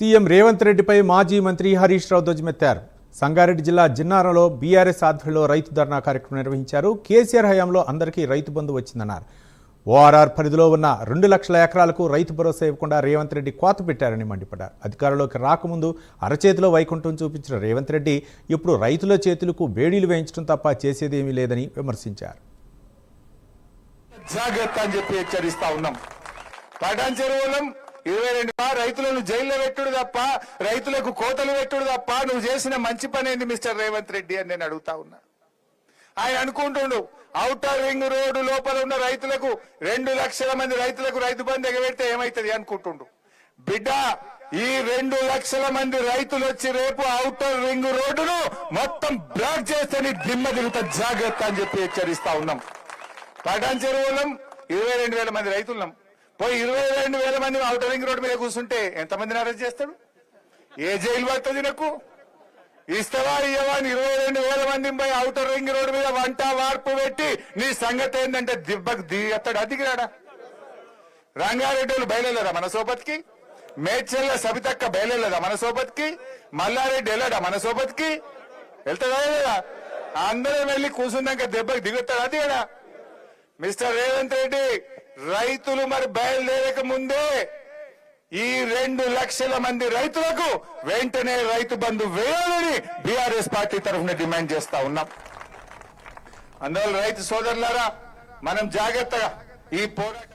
CM Revanth రెడ్డిపై మాజీ మంత్రి హరీష్ రావు ధ్వజమెత్తారు. సంగారెడ్డి జిల్లా జిన్నారంలో బీఆర్ఎస్ ఆధ్వర్యంలో రైతు ధర్నా కార్యక్రమం నిర్వహించారు. కేసీఆర్ హయాంలో అందరికీ రైతు బంధు వచ్చిందన్నారు. ఓఆర్ఆర్ పరిధిలో ఉన్న 2 లక్షల ఎకరాలకు రైతు భరోసా ఇవ్వకుండా రేవంత్ రెడ్డి కోత పెట్టారని మండిపడ్డారు. అధికారంలోకి రాకముందు అరచేతిలో వైకుంఠం చూపించిన రేవంత్ రెడ్డి ఇప్పుడు రైతుల చేతులకు బేడీలు వేయించడం తప్ప చేసేదేమీ లేదని విమర్శించారు. జాగ్రత్త అని చెప్పి హెచ్చరిస్తా ఉన్నాం. పటాన్ చెరువులం 22 రైతులను జైల్లో పెట్టుడు తప్ప, రైతులకు కోతలు పెట్టుడు తప్ప నువ్వు చేసిన మంచి పని ఏంది మిస్టర్ రేవంత్ రెడ్డి అని నేను అడుగుతా ఉన్నా. ఆయన అనుకుంటుండు ఔటర్ రింగ్ రోడ్డు లోపల ఉన్న రైతులకు 2 లక్షల మంది రైతులకు రైతు బంధు ఎగబెడితే ఏమైతుంది అనుకుంటుండు. బిడ్డ, ఈ 2 లక్షల మంది రైతులు వచ్చి రేపు ఔటర్ రింగ్ రోడ్డును మొత్తం బ్లాక్ చేస్తే నీ దిమ్మ తిరుగుతా, జాగ్రత్త అని చెప్పి హెచ్చరిస్తా ఉన్నాం. పటాన్ చెరువులం 22,000 మంది రైతులున్నాం. పోయి 22,000 మంది ఔటర్ రింగ్ రోడ్డు మీద కూర్చుంటే ఎంతమందిని అరెస్ట్ చేస్తాడు? ఏ జైలు పడుతుంది? నాకు ఇస్తావా ఇయ్యవా? 22,000 మంది పోయి ఔటర్ రింగ్ రోడ్డు మీద వంట వార్పు పెట్టి నీ సంగతి ఏంటంటే దిబ్బకు దిగతాడు. అదిగిరాడా? రంగారెడ్డి వాళ్ళు బయలుదేరా మన సోపతికి? మేడ్చల్ల సబితక్క బయలుదేరా మన సోపతికి? మల్లారెడ్డి వెళ్ళాడా మన సోపతికి? వెళ్తాడా లేదా? అందరం వెళ్ళి కూర్చున్నాక దెబ్బకి దిగుతాడు. అదిగడా మిస్టర్ రేవంత్ రెడ్డి, రైతులు మరి బయలుదేరక ముందే ఈ 2 లక్షల మంది రైతులకు వెంటనే రైతు బంధు వేయాలని బీఆర్ఎస్ పార్టీ తరఫున డిమాండ్ చేస్తా ఉన్నాం. అందువల్ల రైతు సోదరులారా, మనం జాగ్రత్తగా ఈ పోరాటం